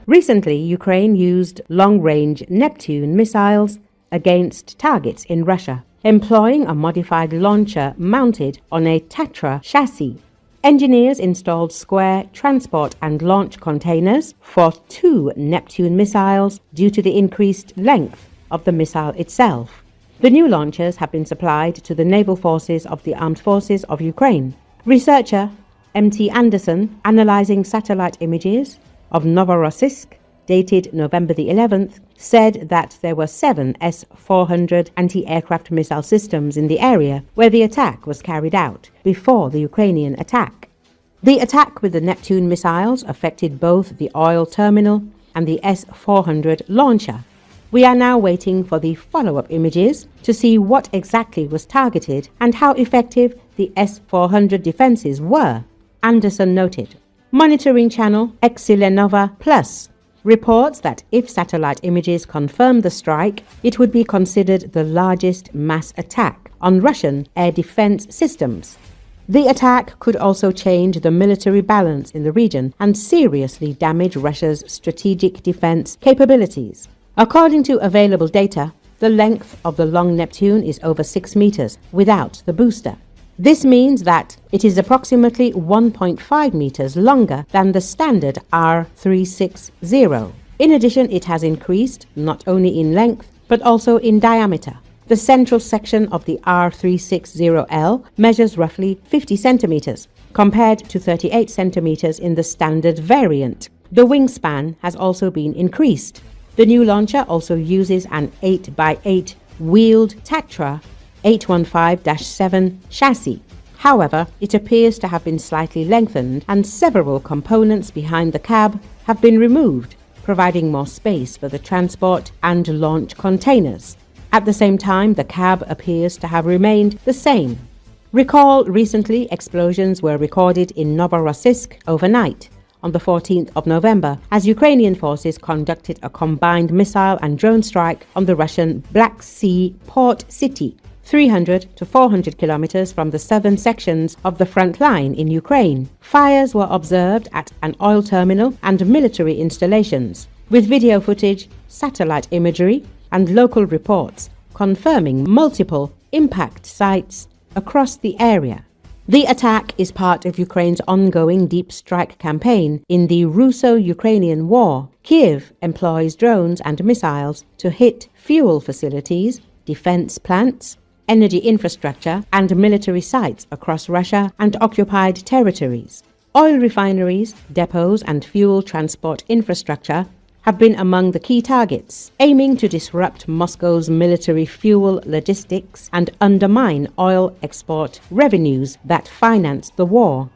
Recently, Ukraine used long-range Neptune missiles against targets in Russia, employing a modified launcher mounted on a Tatra chassis. Engineers installed square transport and launch containers for 2 Neptune missiles due to the increased length of the missile itself. The new launchers have been supplied to the naval forces of the Armed Forces of Ukraine. Researcher M.T. Anderson, analyzing satellite images of Novorossiysk, dated November the 11th, said that there were 7 S-400 anti-aircraft missile systems in the area where the attack was carried out before the Ukrainian attack. The attack with the Neptune missiles affected both the oil terminal and the S-400 launcher. We are now waiting for the follow-up images to see what exactly was targeted and how effective the S-400 defenses were, Anderson noted. Monitoring channel Exilenova Plus reports that if satellite images confirm the strike, it would be considered the largest mass attack on Russian air defense systems. The attack could also change the military balance in the region and seriously damage Russia's strategic defense capabilities. According to available data, the length of the long Neptune is over 6 meters without the booster. This means that it is approximately 1.5 meters longer than the standard R360. In addition, it has increased not only in length but also in diameter. The central section of the R360L measures roughly 50 centimeters, compared to 38 centimeters in the standard variant. The wingspan has also been increased. The new launcher also uses an 8x8 wheeled Tatra 815-7 chassis. However, it appears to have been slightly lengthened and several components behind the cab have been removed, providing more space for the transport and launch containers. At the same time, the cab appears to have remained the same. Recall recently explosions were recorded in Novorossiysk overnight on the 14th of November as Ukrainian forces conducted a combined missile and drone strike on the Russian Black Sea port city, 300 to 400 kilometers from the southern sections of the front line in Ukraine. Fires were observed at an oil terminal and military installations, with video footage, satellite imagery, and local reports confirming multiple impact sites across the area. The attack is part of Ukraine's ongoing deep strike campaign in the Russo-Ukrainian war. Kiev employs drones and missiles to hit fuel facilities, defense plants, energy infrastructure, and military sites across Russia and occupied territories. Oil refineries, depots, and fuel transport infrastructure have been among the key targets, aiming to disrupt Moscow's military fuel logistics and undermine oil export revenues that finance the war.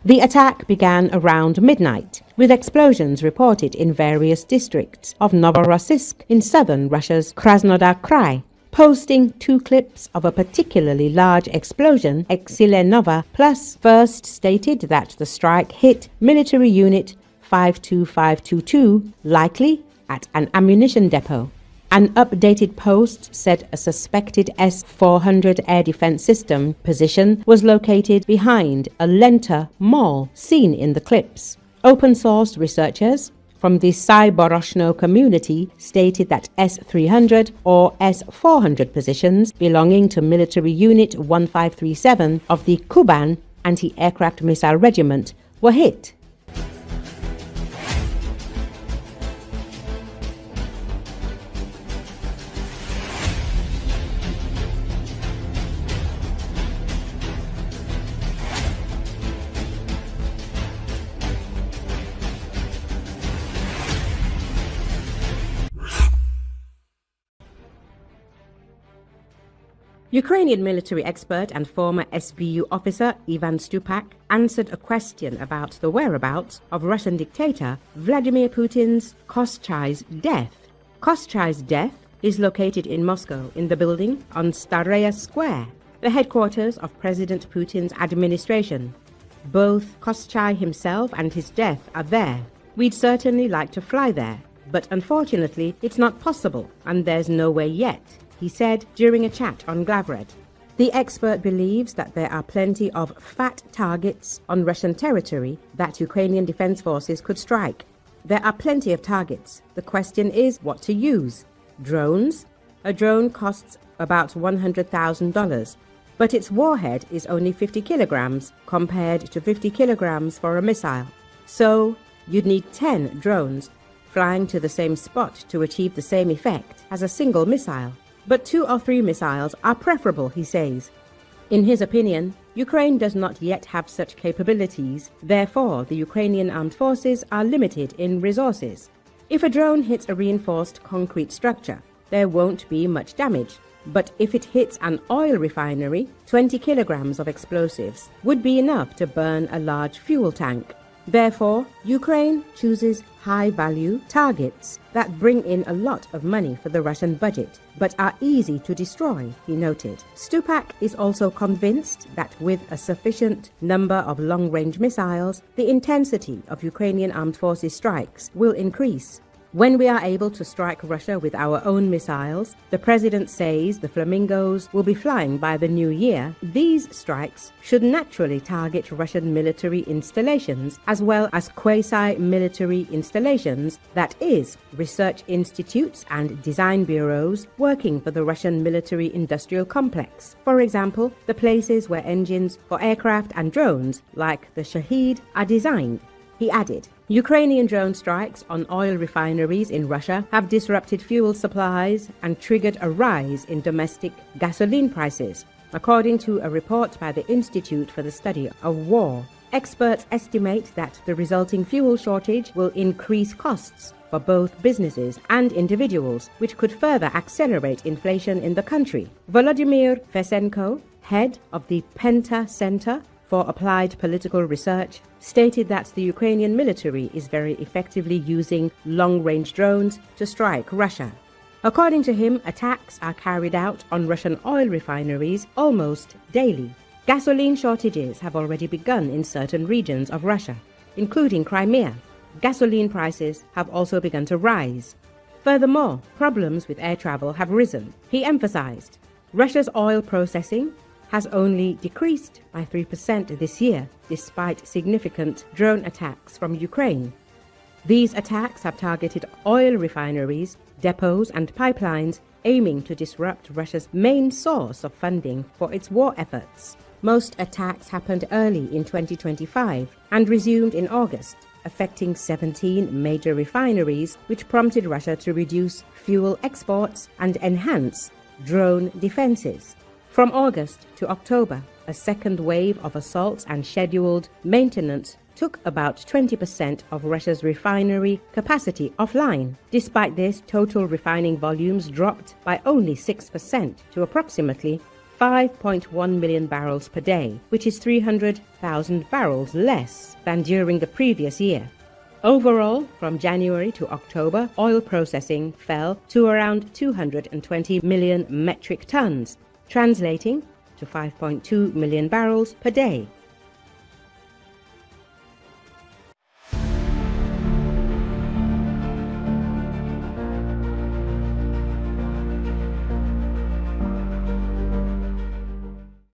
The attack began around midnight, with explosions reported in various districts of Novorossiysk in southern Russia's Krasnodar Krai. Posting 2 clips of a particularly large explosion, Exilenova Plus first stated that the strike hit military unit 52522, likely at an ammunition depot. An updated post said a suspected S-400 air defense system position was located behind a Lenta mall seen in the clips. Open-source researchers from the Cyboroshno community stated that S-300 or S-400 positions belonging to Military Unit 1537 of the Kuban Anti-Aircraft Missile Regiment were hit. Ukrainian military expert and former SBU officer Ivan Stupak answered a question about the whereabouts of Russian dictator Vladimir Putin's Koschai's death. Koschai's death is located in Moscow in the building on Staraya Square, the headquarters of President Putin's administration. Both Koschai himself and his death are there. We'd certainly like to fly there, but unfortunately it's not possible and there's no way yet, he said during a chat on Glavred. The expert believes that there are plenty of fat targets on Russian territory that Ukrainian defense forces could strike. There are plenty of targets. The question is what to use. Drones? A drone costs about $100,000, but its warhead is only 50 kilograms compared to 50 kilograms for a missile. So, you'd need 10 drones flying to the same spot to achieve the same effect as a single missile. But 2 or 3 missiles are preferable, he says. In his opinion, Ukraine does not yet have such capabilities, therefore the Ukrainian armed forces are limited in resources. If a drone hits a reinforced concrete structure, there won't be much damage. But if it hits an oil refinery, 20 kilograms of explosives would be enough to burn a large fuel tank. Therefore, Ukraine chooses high-value targets that bring in a lot of money for the Russian budget, but are easy to destroy, he noted. Stupak is also convinced that with a sufficient number of long-range missiles, the intensity of Ukrainian armed forces strikes will increase. When we are able to strike Russia with our own missiles, the president says the Flamingos will be flying by the new year. These strikes should naturally target Russian military installations as well as quasi-military installations, that is, research institutes and design bureaus working for the Russian military-industrial complex. For example, the places where engines for aircraft and drones, like the Shahed, are designed. He added, Ukrainian drone strikes on oil refineries in Russia have disrupted fuel supplies and triggered a rise in domestic gasoline prices, according to a report by the Institute for the Study of War. Experts estimate that the resulting fuel shortage will increase costs for both businesses and individuals, which could further accelerate inflation in the country. Volodymyr Fesenko, head of the Penta Center for Applied Political Research, stated that the Ukrainian military is very effectively using long-range drones to strike Russia. According to him, attacks are carried out on Russian oil refineries almost daily. Gasoline shortages have already begun in certain regions of Russia, including Crimea. Gasoline prices have also begun to rise. Furthermore, problems with air travel have risen. He emphasized, Russia's oil processing has only decreased by 3% this year, despite significant drone attacks from Ukraine. These attacks have targeted oil refineries, depots and pipelines, aiming to disrupt Russia's main source of funding for its war efforts. Most attacks happened early in 2025 and resumed in August, affecting 17 major refineries, which prompted Russia to reduce fuel exports and enhance drone defenses. From August to October, a second wave of assaults and scheduled maintenance took about 20% of Russia's refinery capacity offline. Despite this, total refining volumes dropped by only 6% to approximately 5.1 million barrels per day, which is 300,000 barrels less than during the previous year. Overall, from January to October, oil processing fell to around 220 million metric tons, translating to 5.2 million barrels per day.